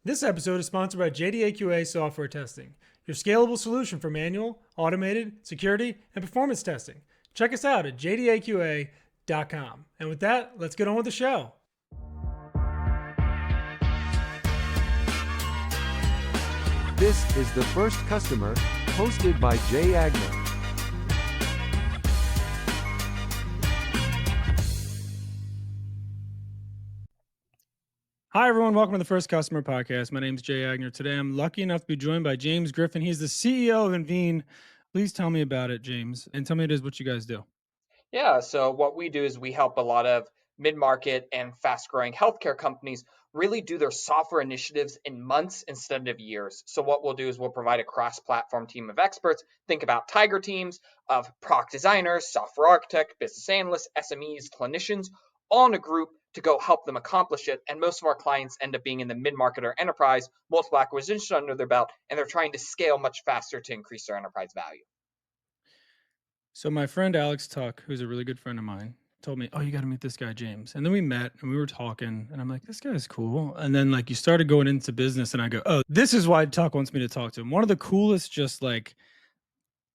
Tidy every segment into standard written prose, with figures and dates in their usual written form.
This episode is sponsored by JDAQA Software Testing, your scalable solution for manual, automated, security, and performance testing. Check us out at jdaqa.com. And with that, let's get on with the show. This is The First Customer, hosted by Jay Agner. Hi, everyone. Welcome to the First Customer Podcast. My name is Jay Agner. Today, I'm lucky enough to be joined by James Griffin. He's the CEO of Invene. Please tell me about it, James, and tell me what you guys do. Yeah, so what we do is we help a lot of mid-market and fast-growing healthcare companies really do their software initiatives in months instead of years. So what we'll do is we'll provide a cross-platform team of experts. Think about tiger teams of product designers, software architect, business analysts, SMEs, clinicians, all in a group to go help them accomplish it. And most of our clients end up being in the mid-market or enterprise, multiple acquisitions under their belt, and they're trying to scale much faster to increase their enterprise value. So my friend Alex Tuck, who's a really good friend of mine, told me, "Oh, you got to meet this guy James." And then we met and we were talking, and I'm like, "This guy's cool." And then you started going into business, and I go, "Oh, this is why Tuck wants me to talk to him." One of the coolest, just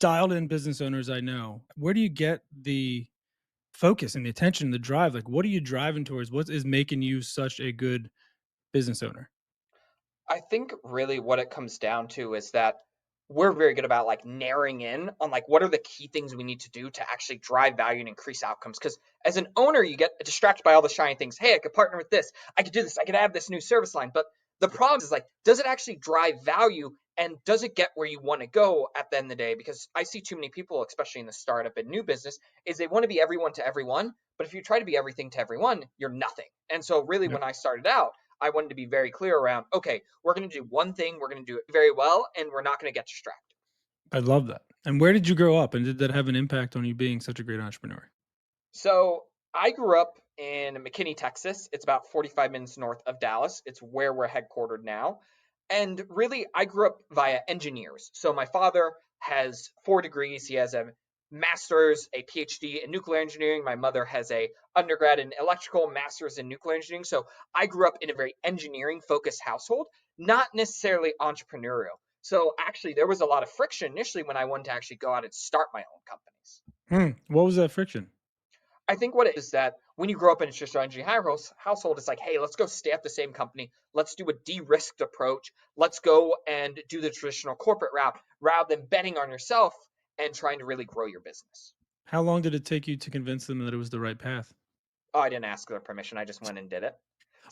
dialed in business owners I know. Where do you get the focus and the attention, and the drive? What are you driving towards? What is making you such a good business owner? I think really what it comes down to is that we're very good about narrowing in on what are the key things we need to do to actually drive value and increase outcomes. Because as an owner, you get distracted by all the shiny things. Hey, I could partner with this. I could do this. I could have this new service line. But the problem is does it actually drive value and does it get where you want to go at the end of the day? Because I see too many people, especially in the startup and new business, is they want to be everyone to everyone. But if you try to be everything to everyone, you're nothing. And so really Yep. when I started out, I wanted to be very clear around, okay, we're going to do one thing, we're going to do it very well, and we're not going to get distracted. I love that. And where did you grow up? And did that have an impact on you being such a great entrepreneur? So I grew up in McKinney, Texas. It's about 45 minutes north of Dallas. It's where we're headquartered now. And really, I grew up via engineers. So my father has 4 degrees. He has a master's, a PhD in nuclear engineering. My mother has a undergrad in electrical, master's in nuclear engineering. So I grew up in a very engineering focused household, not necessarily entrepreneurial. So actually, there was a lot of friction initially when I wanted to actually go out and start my own companies. What was that friction? I think what it is that when you grow up in a traditional engineering household, it's like, hey, let's go stay at the same company. Let's do a de-risked approach. Let's go and do the traditional corporate route rather than betting on yourself and trying to really grow your business. How long did it take you to convince them that it was the right path? Oh, I didn't ask their permission. I just went and did it.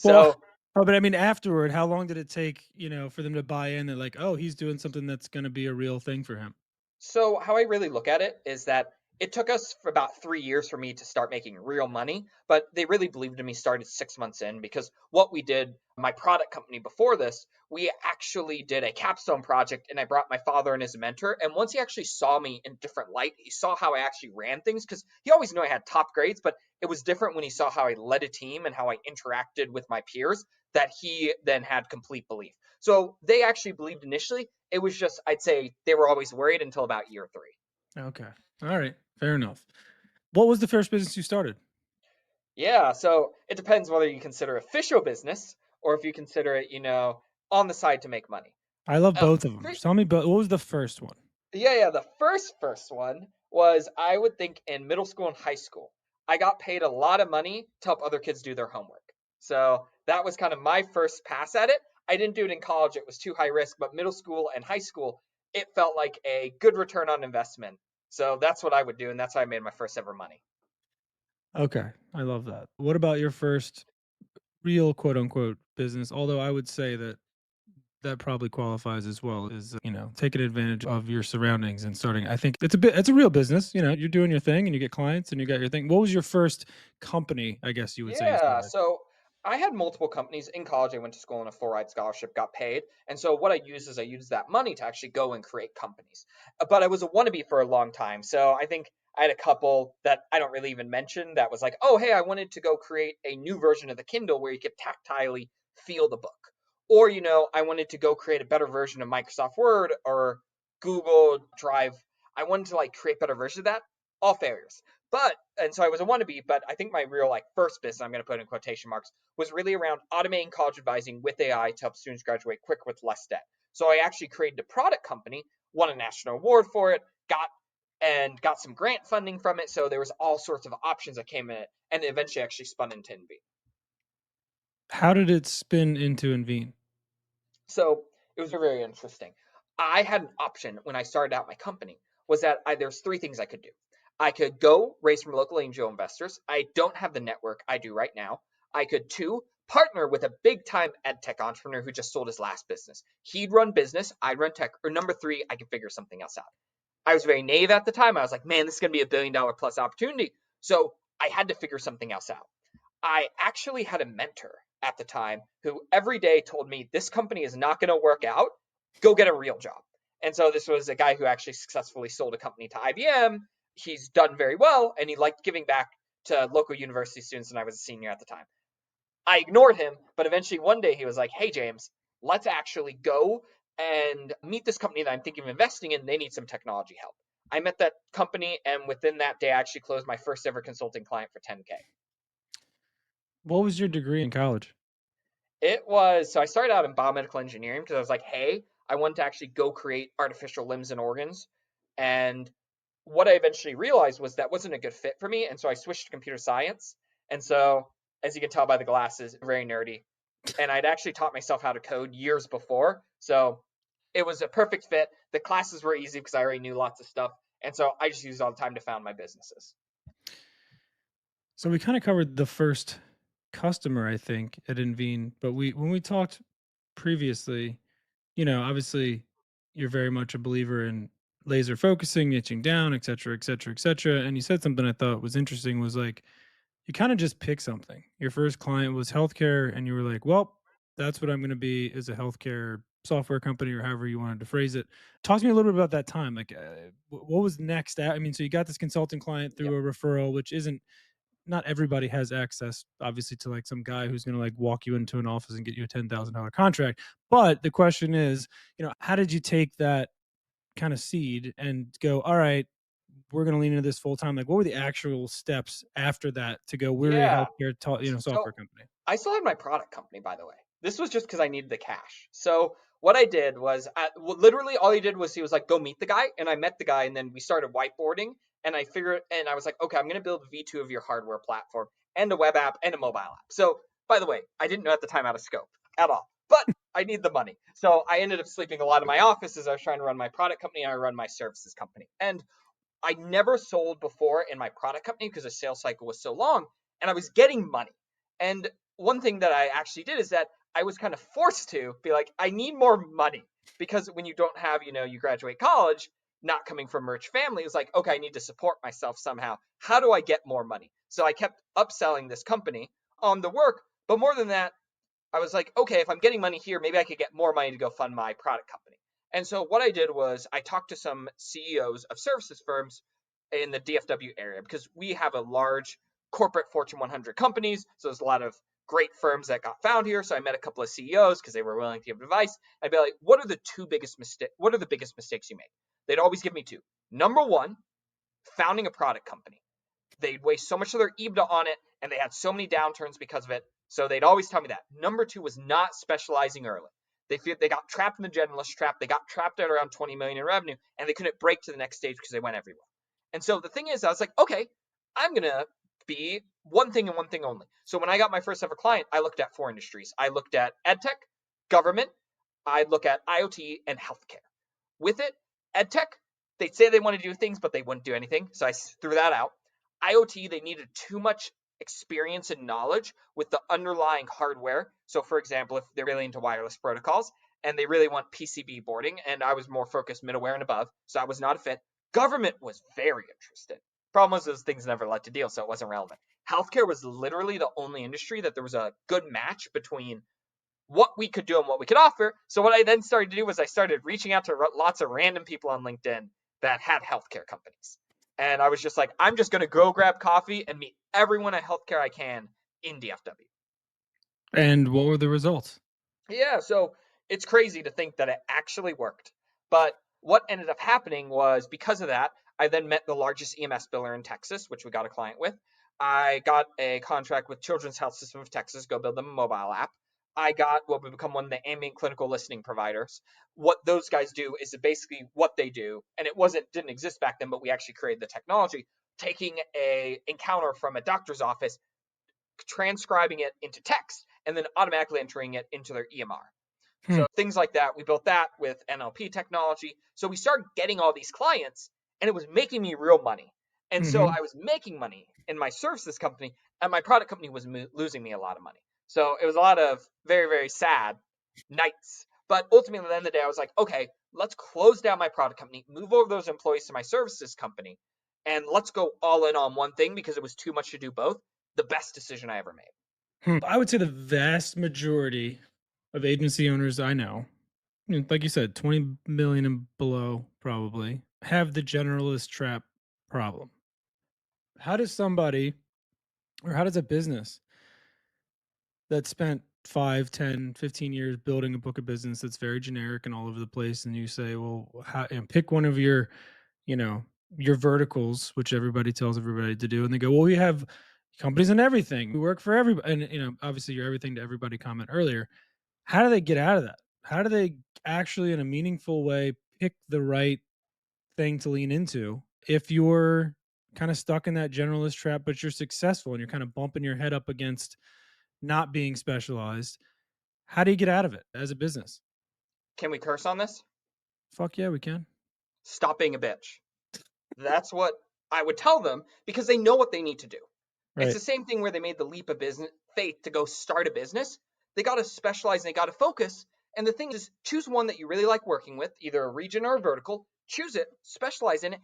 Well, So oh, but I mean, afterward, how long did it take, for them to buy in and oh, he's doing something that's going to be a real thing for him? So how I really look at it is that it took us for about 3 years for me to start making real money, but they really believed in me started 6 months in because what we did, my product company before this, we actually did a capstone project and I brought my father in as a mentor. And once he actually saw me in different light, he saw how I actually ran things because he always knew I had top grades, but it was different when he saw how I led a team and how I interacted with my peers that he then had complete belief. So they actually believed initially. It was just, I'd say they were always worried until about year 3. Okay. All right. Fair enough. What was the first business you started? Yeah, so it depends whether you consider official business or if you consider it, on the side to make money. I love Uh, both of them. Tell me, what was the first one? yeah, the first one was I would think in middle school and high school. I got paid a lot of money to help other kids do their homework. So that was kind of my first pass at it. I didn't do it in college, it was too high risk, but middle school and high school, it felt like a good return on investment. So that's what I would do, and that's how I made my first ever money. Okay. I love that. What about your first real quote unquote business? Although I would say that probably qualifies as well as, taking advantage of your surroundings and starting. I think it's a real business. You're doing your thing and you get clients and you got your thing. What was your first company, I guess you would say you Yeah, started? so I had multiple companies in college. I went to school on a full ride scholarship, got paid. And so what I used is I used that money to actually go and create companies. But I was a wannabe for a long time. So I think I had a couple that I don't really even mention that was like, oh, hey, I wanted to go create a new version of the Kindle where you could tactilely feel the book. Or, I wanted to go create a better version of Microsoft Word or Google Drive. I wanted to create better versions of that. All failures. And so I was a wannabe, but I think my real like first business, I'm going to put in quotation marks, was really around automating college advising with AI to help students graduate quick with less debt. So I actually created a product company, won a national award for it, got some grant funding from it. So there was all sorts of options that came in it, and it eventually actually spun into Invene. How did it spin into Invene? So it was very interesting. I had an option when I started out my company was that there's three things I could do. I could go raise from local angel investors. I don't have the network I do right now. I could two, partner with a big time ed tech entrepreneur who just sold his last business. He'd run business, I'd run tech. Or number three, I could figure something else out. I was very naive at the time. I was like, man, this is going to be $1 billion plus opportunity. So I had to figure something else out. I actually had a mentor at the time who every day told me this company is not going to work out. Go get a real job. And so this was a guy who actually successfully sold a company to IBM. He's done very well and he liked giving back to local university students. And I was a senior at the time. I ignored him, but eventually one day he was like, hey, James, let's actually go and meet this company that I'm thinking of investing in. They need some technology help. I met that company, and within that day, I actually closed my first ever consulting client for 10K. What was your degree in college? It was so I started out in biomedical engineering because I was like, hey, I wanted to actually go create artificial limbs and organs. And what I eventually realized was that wasn't a good fit for me. And so I switched to computer science. And so, as you can tell by the glasses, very nerdy. And I'd actually taught myself how to code years before. So it was a perfect fit. The classes were easy because I already knew lots of stuff. And so I just used all the time to found my businesses. So we kind of covered the first customer, I think, at Invene, but when we talked previously, obviously you're very much a believer in laser focusing, niching down, et cetera, et cetera, et cetera. And you said something I thought was interesting was like you kind of just pick something. Your first client was healthcare, and you were like, well, that's what I'm going to be is a healthcare software company or however you wanted to phrase it. Talk to me a little bit about that time. Like, what was next? I mean, so you got this consulting client Yep. through a referral, which isn't not everybody has access, obviously, to like some guy who's going to like walk you into an office and get you a $10,000 contract. But the question is, how did you take that kind of seed and go, all right, we're going to lean into this full time? Like, what were the actual steps after that to go, we're a Yeah. healthcare, So software company? I still had my product company, by the way. This was just because I needed the cash. So what I did was, literally all he did was he was like, "Go meet the guy," and I met the guy, and then we started whiteboarding. And I was like, "Okay, I'm gonna build V2 of your hardware platform and a web app and a mobile app." So by the way, I didn't know at the time how to scope at all, but I need the money. So I ended up sleeping a lot in my office as I was trying to run my product company and I run my services company. And I never sold before in my product company because the sales cycle was so long and I was getting money. And one thing that I actually did is that I was kind of forced to be like, I need more money because when you don't have, you graduate college, not coming from a rich family, it's like, okay, I need to support myself somehow. How do I get more money? So I kept upselling this company on the work. But more than that, I was like, okay, if I'm getting money here, maybe I could get more money to go fund my product company. And so what I did was I talked to some CEOs of services firms in the DFW area because we have a large corporate Fortune 100 companies. So there's a lot of great firms that got found here. So I met a couple of CEOs because they were willing to give advice. I'd be like, what are the biggest mistakes you made? They'd always give me two. Number one, founding a product company. They'd waste so much of their EBITDA on it, and they had so many downturns because of it. So they'd always tell me that. Number two was not specializing early. They got trapped in the generalist trap. They got trapped at around 20 million in revenue, and they couldn't break to the next stage because they went everywhere. And so the thing is, I was like, okay, I'm gonna be one thing and one thing only. So when I got my first ever client, I looked at four industries. I looked at edtech, government, I'd look at IoT and healthcare. With it, edtech, they'd say they want to do things, but they wouldn't do anything. So I threw that out. IoT, they needed too much experience and knowledge with the underlying hardware. So, for example, if they're really into wireless protocols and they really want PCB boarding, and I was more focused middleware and above, so that was not a fit. Government was very interested. Problem was, those things never led to deal, so it wasn't relevant. Healthcare was literally the only industry that there was a good match between what we could do and what we could offer. So what I then started to do was I started reaching out to lots of random people on LinkedIn that had healthcare companies. And I was just like, I'm just going to go grab coffee and meet everyone at healthcare I can in DFW. And what were the results? Yeah, so it's crazy to think that it actually worked. But what ended up happening was because of that, I then met the largest EMS biller in Texas, which we got a client with. I got a contract with Children's Health System of Texas, go build them a mobile app. I got what would become one of the ambient clinical listening providers. What those guys do is basically what they do, and it wasn't didn't exist back then, but we actually created the technology, taking a encounter from a doctor's office, transcribing it into text, and then automatically entering it into their EMR. Hmm. So things like that. We built that with NLP technology. So we started getting all these clients, and it was making me real money. And so Mhm. I was making money in my services company, and my product company was losing me a lot of money. So it was a lot of very, very sad nights. But ultimately, at the end of the day, I was like, okay, let's close down my product company, move over those employees to my services company, and let's go all in on one thing because it was too much to do both. The best decision I ever made. I would say the vast majority of agency owners I know, like you said, 20 million and below probably, have the generalist trap problem. How does somebody or how does a business that spent 5, 10, 15 years building a book of business that's very generic and all over the place, and you say, well, how, and pick one of you know, your verticals, which everybody tells everybody to do, and they go, well, we have companies and everything. We work for everybody, and obviously, your everything to everybody comment earlier. How do they get out of that? How do they actually, in a meaningful way, pick the right thing to lean into if you're kind of stuck in that generalist trap, but you're successful and you're kind of bumping your head up against not being specialized? How do you get out of it as a business? Can we curse on this? Fuck yeah, we can. Stop being a bitch. That's what I would tell them because they know what they need to do. It's Right. the same thing where they made the leap of business faith to go start a business. They got to specialize and they got to focus. And the thing is, choose one that you really like working with, either a region or a vertical. Choose it, specialize in it.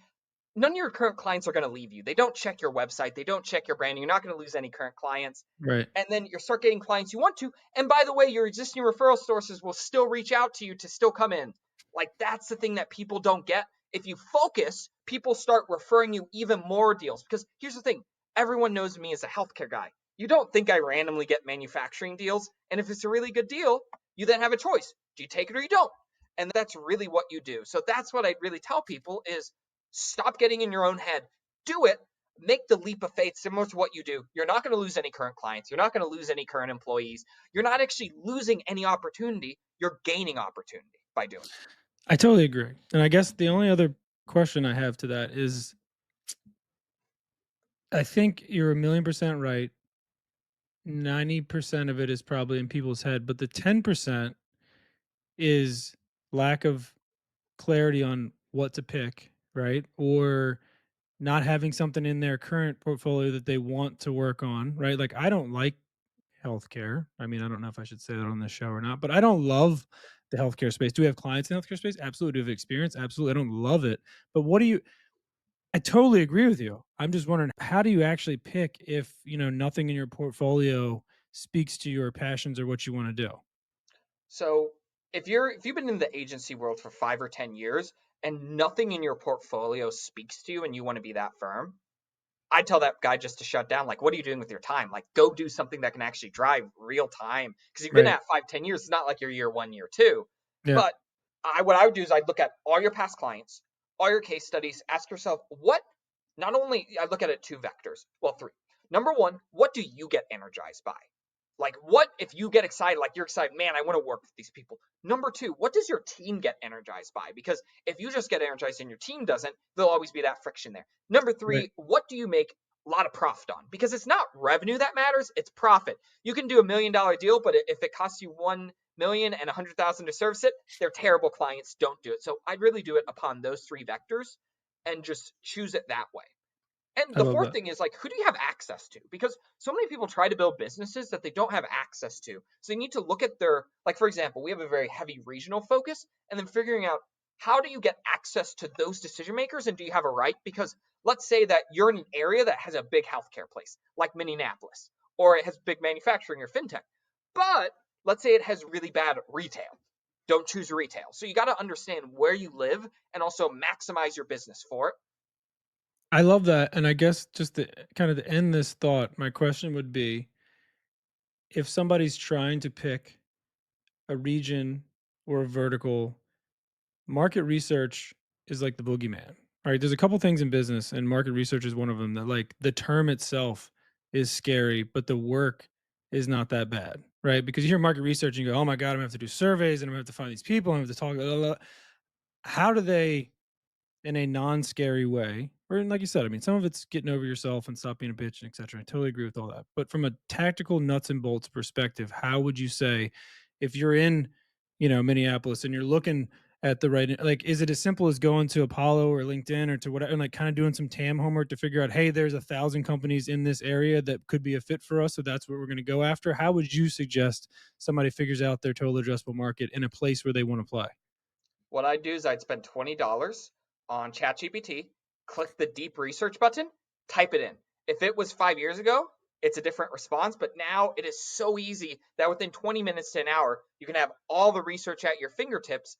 None of your current clients are going to leave you. They don't check your website, they don't check your branding. You're not going to lose any current clients. Right. And then you start getting clients you want to. And by the way, your existing referral sources will still reach out to you to still come in. Like that's the thing that people don't get. If you focus, people start referring you even more deals. Because here's the thing, everyone knows me as a healthcare guy. You don't think I randomly get manufacturing deals. And if it's a really good deal, you then have a choice. Do you take it or you don't? And that's really what you do. So that's what I'd really tell people is stop getting in your own head. Do it, make the leap of faith similar to what you do. You're not going to lose any current clients. You're not going to lose any current employees. You're not actually losing any opportunity. You're gaining opportunity by doing it. I totally agree. And I guess the only other question I have to that is I think you're a million percent right. 90% of it is probably in people's head, but the 10% is lack of clarity on what to pick, right? Or not having something in their current portfolio that they want to work on, right? Like I don't like healthcare. I mean, I don't know if I should say that on this show or not, but I don't love the healthcare space. Do we have clients in the healthcare space? Absolutely. Do we have experience? Absolutely. I don't love it. But what do you I totally agree with you. I'm just wondering how do you actually pick if, nothing in your portfolio speaks to your passions or what you want to do? So if you've been in the agency world for 5 or 10 years and nothing in your portfolio speaks to you and you want to be that firm, I tell that guy just to shut down. Like, what are you doing with your time? Like, go do something that can actually drive real time. Because you've been Right. at 5, 10 years. It's not like you're year one, year two. Yeah. But what I would do is I'd look at all your past clients, all your case studies. Ask yourself, what? Not only I look at it two vectors. Well, three. Number one, what do you get energized by? Like, what if you get excited? Like, you're excited, man, I want to work with these people. Number two, what does your team get energized by? Because if you just get energized and your team doesn't, there'll always be that friction there. Number Right. three, what do you make a lot of profit on? Because it's not revenue that matters, it's profit. You can do $1 million deal, but if it costs you 1 million and 100,000 to service it, they're terrible clients. Don't do it. So I'd really do it upon those three vectors and just choose it that way. And I the love fourth that. thing is like, who do you have access to? Because so many people try to build businesses that they don't have access to. So you need to look at their, like, for example, we have a very heavy regional focus, and then figuring out how do you get access to those decision makers and do you have a right? Because let's say that you're in an area that has a big healthcare place, like Minneapolis, or it has big manufacturing or fintech. But let's say it has really bad retail. Don't choose retail. So you got to understand where you live and also maximize your business for it. I love that. And I guess just to kind of to end this thought, my question would be if somebody's trying to pick a region or a vertical, market research is like the boogeyman, All right, there's a couple things in business, and market research is one of them. That like the term itself is scary, but the work is not that bad, right? Because you hear market research and you go, "Oh my god, I'm gonna have to do surveys, and I'm gonna have to find these people, I'm gonna have to talk." Blah, blah, blah." How do they in a non-scary way. Or like you said, I mean, some of it's getting over yourself and stop being a bitch and etc. I totally agree with all that. But from a tactical nuts and bolts perspective, how would you say if you're in, Minneapolis and you're looking at the right like is it as simple as going to Apollo or LinkedIn or to whatever and like kind of doing some TAM homework to figure out, hey, there's 1,000 companies in this area that could be a fit for us. So that's what we're going to go after. How would you suggest somebody figures out their total addressable market in a place where they want to play? What I'd do is I'd spend $20 on ChatGPT, click the deep research button, type it in. If it was 5 years ago, it's a different response, but now it is so easy that within 20 minutes to an hour, you can have all the research at your fingertips.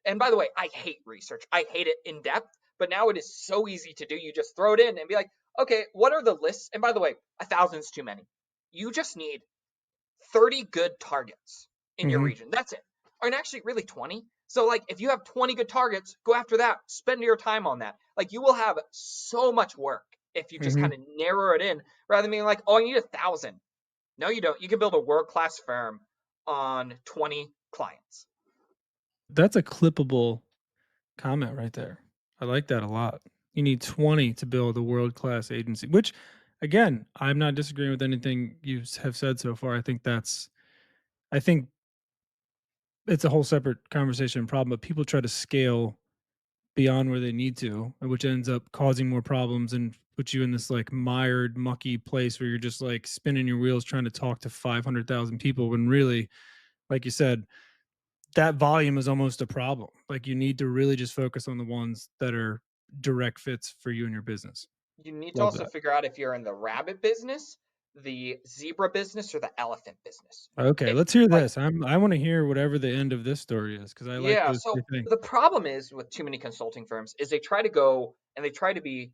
And by the way, I hate research. I hate it in depth, but now it is so easy to do. You just throw it in and be like, okay, what are the lists? And by the way, 1,000's too many. You just need 30 good targets in your Hmm. region. That's it. And actually, really 20. So, like, if you have 20 good targets, go after that. Spend your time on that. Like, you will have so much work if you just Hmm. kind of narrow it in rather than being like, oh, I need 1,000. No, you don't. You can build a world class firm on 20 clients. That's a clippable comment right there. I like that a lot. You need 20 to build a world-class agency, which again, I'm not disagreeing with anything have said so far. I think it's a whole separate conversation and problem, but people try to scale beyond where they need to, which ends up causing more problems and puts you in this like mired, mucky place where you're just like spinning your wheels trying to talk to 500,000 people when really, like you said, that volume is almost a problem. Like you need to really just focus on the ones that are direct fits for you and your business. You need to Love also that. figure out if you're in the rabbit business, the zebra business, or the elephant business. Okay, If, let's hear like, this. I want to hear whatever the end of this story is because I like yeah, those three so things. the problem is with too many consulting firms is they try to go and they try to be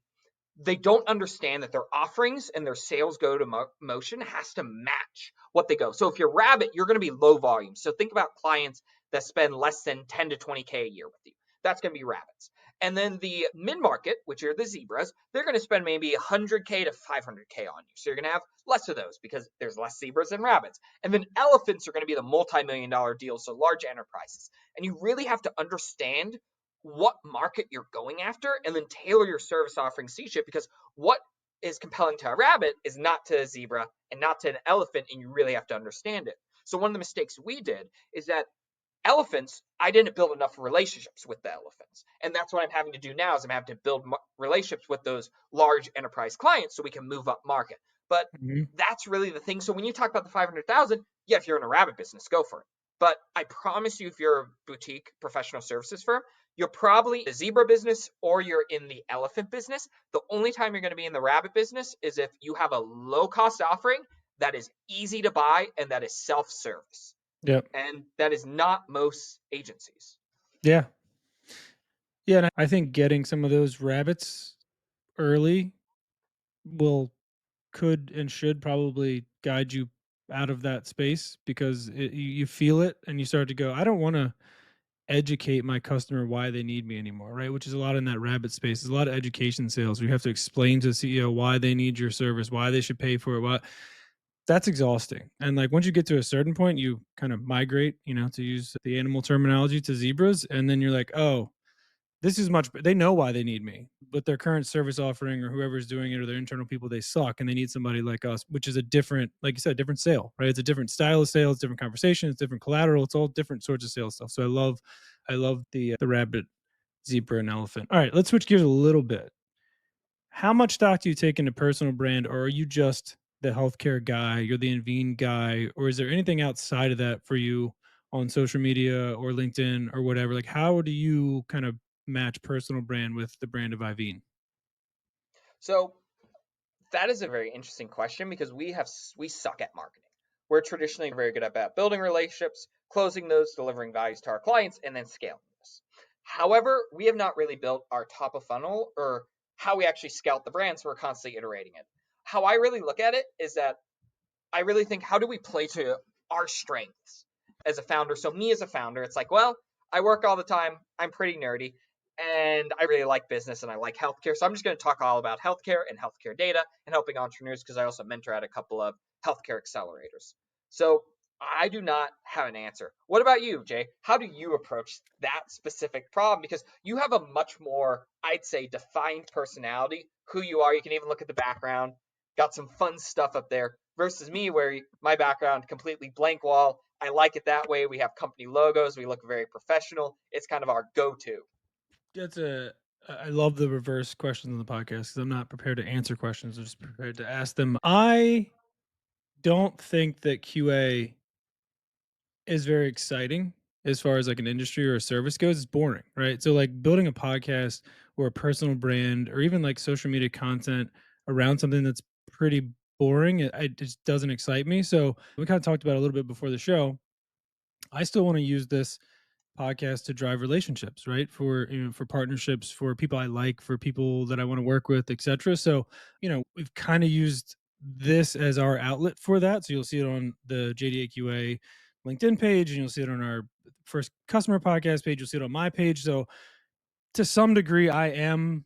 they don't understand that their offerings and their sales go to motion has to match what they go. So if you're rabbit, you're going to be low volume. So think about clients that spend less than 10 to 20K a year with you. That's going to be rabbits. And then the mid market, which are the zebras, they're going to spend maybe 100K to 500K on you. So you're going to have less of those because there's less zebras than rabbits. And then elephants are going to be the multi-million dollar deals, so large enterprises. And you really have to understand what market you're going after and then tailor your service offering C-shape because what is compelling to a rabbit is not to a zebra and not to an elephant, and you really have to understand it. So one of the mistakes we did is that elephants, I didn't build enough relationships with the elephants. And that's what I'm having to do now is I'm having to build relationships with those large enterprise clients so we can move up market. But Mhm. that's really the thing. So when you talk about the 500,000, yeah, if you're in a rabbit business, go for it. But I promise you, if you're a boutique professional services firm, you're probably a zebra business or you're in the elephant business. The only time you're going to be in the rabbit business is if you have a low cost offering that is easy to buy and that is self service. Yep. And that is not most agencies. Yeah. Yeah. And I think getting some of those rabbits early will could and should probably guide you out of that space because you feel it and you start to go, I don't want to educate my customer why they need me anymore, right? Which is a lot in that rabbit space. There's a lot of education sales where you have to explain to the CEO why they need your service, why they should pay for it. Why that's exhausting. And like once you get to a certain point, you kind of migrate, to use the animal terminology to zebras. And then you're like, oh, this is much, they know why they need me, but their current service offering or whoever's doing it or their internal people, they suck. And they need somebody like us, which is a different, like you said, different sale, right? It's a different style of sales, different conversations, different collateral. It's all different sorts of sales stuff. So I love the rabbit, zebra, and elephant. All right, let's switch gears a little bit. How much stock do you take into personal brand, or are you just the healthcare guy? You're the Invene guy, or is there anything outside of that for you on social media or LinkedIn or whatever? Like, how do you kind of match personal brand with the brand of Ivene? So that is a very interesting question because we suck at marketing. We're traditionally very good at building relationships, closing those, delivering values to our clients, and then scaling this. However, we have not really built our top of funnel or how we actually scout the brand, so we're constantly iterating it. How I really look at it is that I really think how do we play to our strengths as a founder? So me as a founder, it's like, well, I work all the time. I'm pretty nerdy. and I really like business and I like healthcare. So I'm just going to talk all about healthcare and healthcare data and helping entrepreneurs because I also mentor at a couple of healthcare accelerators. So I do not have an answer. What about you, Jay? How do you approach that specific problem? Because you have a much more, I'd say, defined personality, who you are. You can even look at the background, got some fun stuff up there, versus me, where my background completely blank wall. I like it that way. We have company logos. We look very professional. It's kind of our go-to. That's a I love the reverse questions on the podcast because I'm not prepared to answer questions. I'm just prepared to ask them. I don't think that QA is very exciting as far as like an industry or a service goes. It's boring, right? So like building a podcast or a personal brand or even like social media content around something that's pretty boring, it just doesn't excite me. So we kind of talked about it a little bit before the show. I still want to use this podcast to drive relationships, right? For for partnerships, for people I like, for people that I want to work with, etc. So, we've kind of used this as our outlet for that. So you'll see it on the JDAQA LinkedIn page, and you'll see it on our first customer podcast page. You'll see it on my page. So to some degree, I am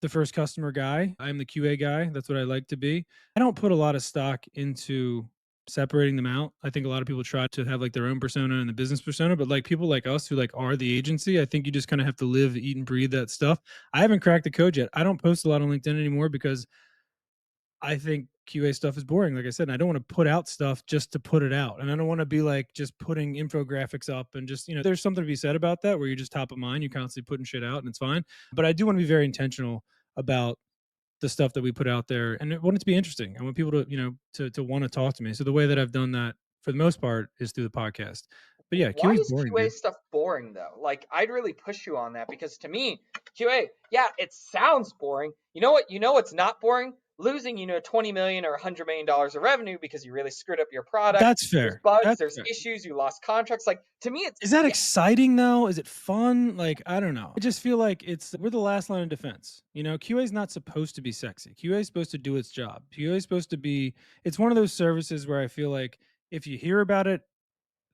the first customer guy. I'm the QA guy. That's what I like to be. I don't put a lot of stock into separating them out. I think a lot of people try to have like their own persona and the business persona, but like people like us who like are the agency, I think you just kind of have to live, eat, and breathe that stuff. I haven't cracked the code yet. I don't post a lot on LinkedIn anymore because I think QA stuff is boring. Like I said, and I don't want to put out stuff just to put it out. And I don't want to be like just putting infographics up and just, there's something to be said about that where you're just top of mind, you're constantly putting shit out and it's fine. But I do want to be very intentional about the stuff that we put out there, and I want it to be interesting. I want people to, to want to talk to me. So the way that I've done that for the most part is through the podcast. But yeah, Why QA is is boring, QA dude. stuff boring though? Like I'd really push you on that because to me, QA, yeah, it sounds boring. You know what? You know what's not boring? Losing, 20 million or $100 million of revenue because you really screwed up your product. That's There's fair. bugs, That's there's fair. issues, you lost contracts. Like to me, it's Is that yeah. exciting though? Is it fun? Like, I don't know. I just feel like we're the last line of defense. QA is not supposed to be sexy. QA is supposed to do its job. QA is supposed to be, it's one of those services where I feel like if you hear about it,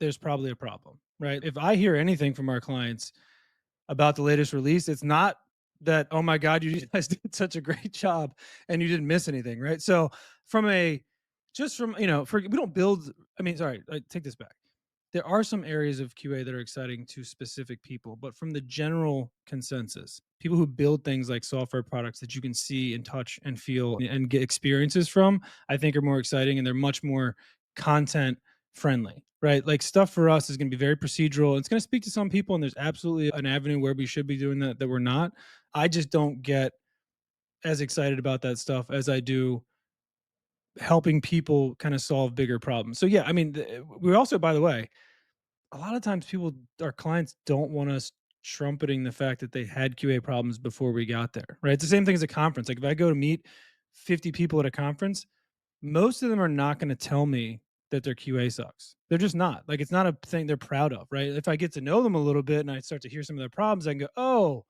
there's probably a problem, right? If I hear anything from our clients about the latest release, it's not that, oh my God, you guys did such a great job and you didn't miss anything, right? So from a just from for we don't build, I mean, sorry, I take this back. There are some areas of QA that are exciting to specific people, but from the general consensus, people who build things like software products that you can see and touch and feel and get experiences from, I think are more exciting and they're much more content friendly, right? Like stuff for us is going to be very procedural. It's going to speak to some people, and there's absolutely an avenue where we should be doing that we're not. I just don't get as excited about that stuff as I do helping people kind of solve bigger problems. So yeah, I mean, we also, by the way, a lot of times our clients don't want us trumpeting the fact that they had QA problems before we got there, right? It's the same thing as a conference. Like if I go to meet 50 people at a conference, most of them are not going to tell me that their QA sucks. They're just not. Like it's not a thing they're proud of, right? If I get to know them a little bit and I start to hear some of their problems, I can go, "Oh,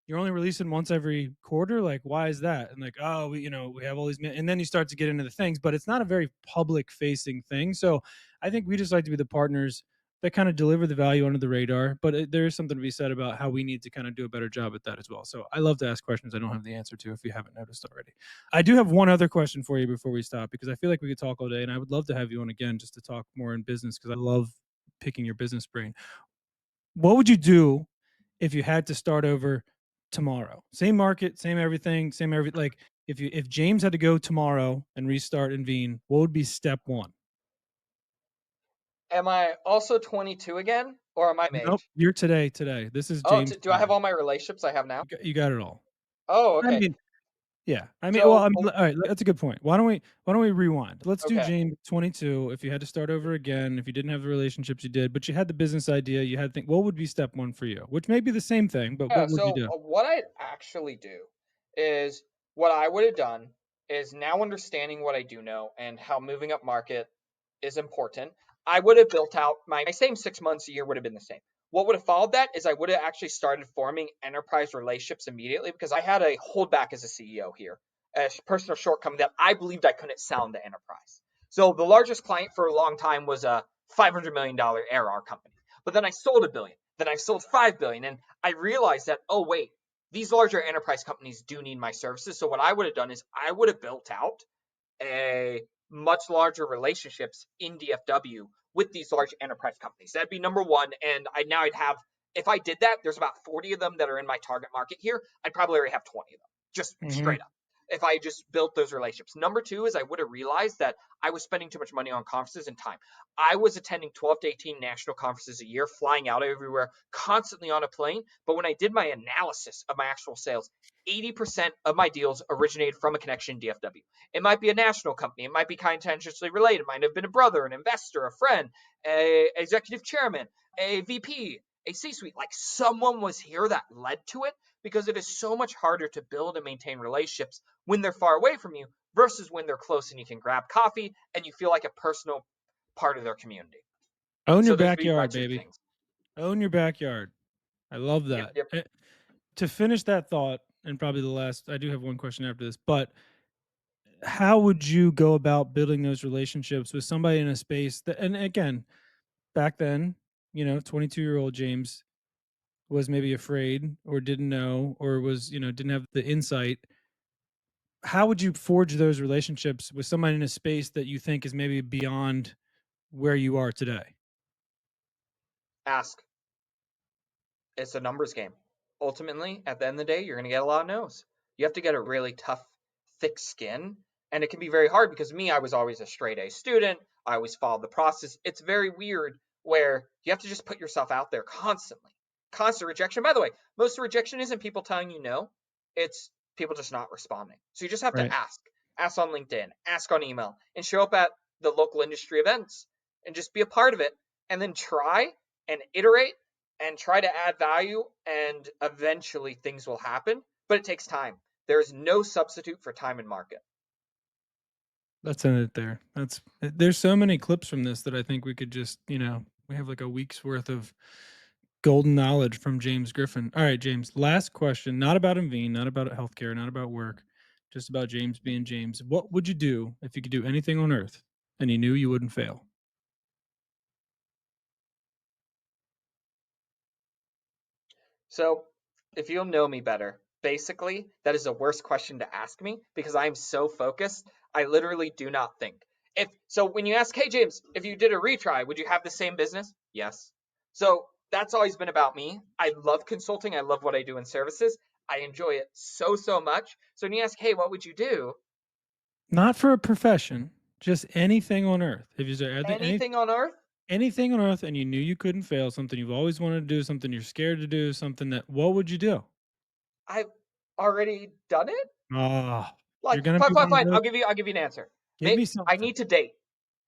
you're only releasing once every quarter? Like why is that?" And like, "Oh, we have all these and then you start to get into the things, but it's not a very public facing thing. So, I think we just like to be the partners that kind of deliver the value under the radar, but there is something to be said about how we need to kind of do a better job at that as well. So I love to ask questions I don't have the answer to if you haven't noticed already. I do have one other question for you before we stop because I feel like we could talk all day and I would love to have you on again just to talk more in business because I love picking your business brain. What would you do if you had to start over tomorrow? Same market, same everything, same like if James had to go tomorrow and restart Invene, what would be step one? Am I also 22 again, or am I Nope, age? you're today. This is Oh, James do I have today. all my relationships I have now? You got it all. Oh, I okay. mean, yeah. I mean, well, So, I mean, all right, that's a good point. Why don't we rewind? Let's do okay. James 22. If you had to start over again, if you didn't have the relationships you did, but you had the business idea, you had think, what would be step one for you? Which may be the same thing, but Yeah, what would you so do? what I'd actually do is what I would have done is now understanding what I do know and how moving up market is important. I would have built out my same 6 months a year would have been the same. What would have followed that is I would have actually started forming enterprise relationships immediately because I had a holdback as a CEO here, a personal shortcoming that I believed I couldn't sell into enterprise. So the largest client for a long time was a $500 million ARR company. But then I sold $1 billion. Then I've sold 5 billion. And I realized that, oh, wait, these larger enterprise companies do need my services. So what I would have done is I would have built out a much larger relationships in DFW with these large enterprise companies. That'd be number one. And I'd have, if I did that, there's about 40 of them that are in my target market here. I'd probably already have 20 of them, just Mhm. straight up. If I just built those relationships. Number two is I would have realized that I was spending too much money on conferences and time. I was attending 12 to 18 national conferences a year, flying out everywhere, constantly on a plane. But when I did my analysis of my actual sales, 80% of my deals originated from a connection in DFW. It might be a national company. It might be kind of tangentially related. It might have been a brother, an investor, a friend, a executive chairman, a VP, a C-suite. Like someone was here that led to it because it is so much harder to build and maintain relationships when they're far away from you versus when they're close and you can grab coffee and you feel like a personal part of their community. Own your So those would be my backyard, two baby. things. Own your backyard. I love Yep, that. yep. To finish that thought, and probably the last, I do have one question after this, but how would you go about building those relationships with somebody in a space that, and again, back then, 22-year-old James was maybe afraid or didn't know or was, didn't have the insight. How would you forge those relationships with somebody in a space that you think is maybe beyond where you are today? Ask. It's a numbers game. Ultimately, at the end of the day, you're going to get a lot of no's. You have to get a really tough, thick skin. And it can be very hard because me, I was always a straight A student. I always followed the process. It's very weird where you have to just put yourself out there constantly. Constant rejection. By the way, most of the rejection isn't people telling you no, it's people just not responding. So you just have to Right. ask. Ask on LinkedIn, ask on email, and show up at the local industry events and just be a part of it. And then try and iterate and try to add value, and eventually things will happen, but it takes time. There's no substitute for time and market. Let's end it there. There's so many clips from this that I think we could just, we have like a week's worth of golden knowledge from James Griffin. All right, James, last question, not about Invene, not about healthcare, not about work, just about James being James. What would you do if you could do anything on earth and you knew you wouldn't fail? So, if you'll know me better, basically, that is the worst question to ask me because I'm so focused. I literally do not think. If so, when you ask, "Hey James, if you did a retry, would you have the same business?" Yes. So that's always been about me. I love consulting. I love what I do in services. I enjoy it so much. So when you ask, "Hey, what would you do?" Not for a profession, just anything on earth. If you say Anything on earth, anything on earth and you knew you couldn't fail, something you've always wanted to do, something you're scared to do, something that, what would you do? I've already done it. Ah, you're Like, gonna fine, be fine, one of fine. those. I'll give you an answer. Give me I something. need to date.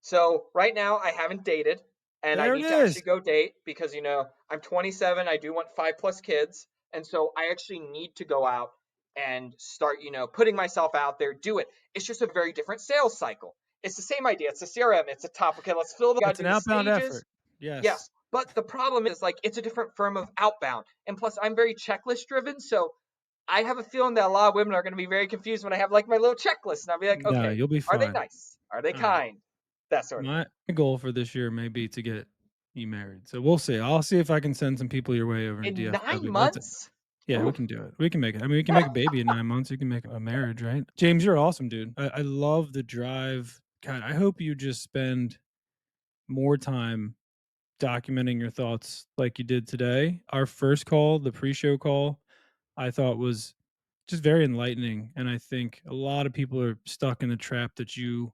So right now I haven't dated, and I There it need to actually is. go date because I'm 27. I do want 5+ kids, and so I actually need to go out and start putting myself out there. Do it. It's just a very different sales cycle. It's the same idea. It's a CRM. It's a top. Okay, let's fill the. Got It's to an do the outbound stages. effort. Yes. Yes, but the problem is like it's a different firm of outbound, and plus I'm very checklist driven. So I have a feeling that a lot of women are going to be very confused when I have like my little checklist, and I'll be like, No, okay, you'll be are they fine. nice? Are they All right. kind? That sort of thing. My goal for this year may be to get you married. So we'll see. I'll see if I can send some people your way over in In nine DFW. But months? yeah, we Oof. can do it. We can make it. I mean, we can make a baby in 9 months. You can make a marriage, right? James, you're awesome, dude. I love the drive. God, I hope you just spend more time documenting your thoughts like you did today. Our first call, the pre-show call, I thought was just very enlightening. And I think a lot of people are stuck in the trap that you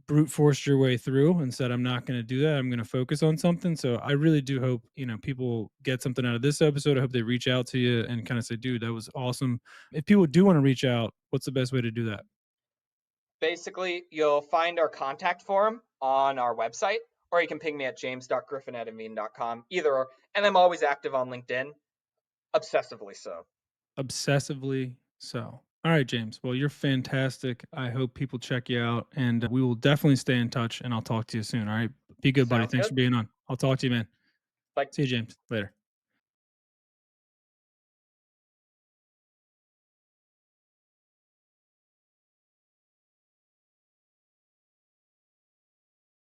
brute forced your way through and said, I'm not going to do that. I'm going to focus on something. So I really do hope, people get something out of this episode. I hope they reach out to you and kind of say, dude, that was awesome. If people do want to reach out, what's the best way to do that? Basically, you'll find our contact form on our website, or you can ping me at james.griffin@invene.com, either or. And I'm always active on LinkedIn, obsessively so. Obsessively so. All right, James. Well, you're fantastic. I hope people check you out and we will definitely stay in touch and I'll talk to you soon. All right. Be good, buddy. Sounds Thanks good. for being on. I'll talk to you, man. Like See you, James. Later.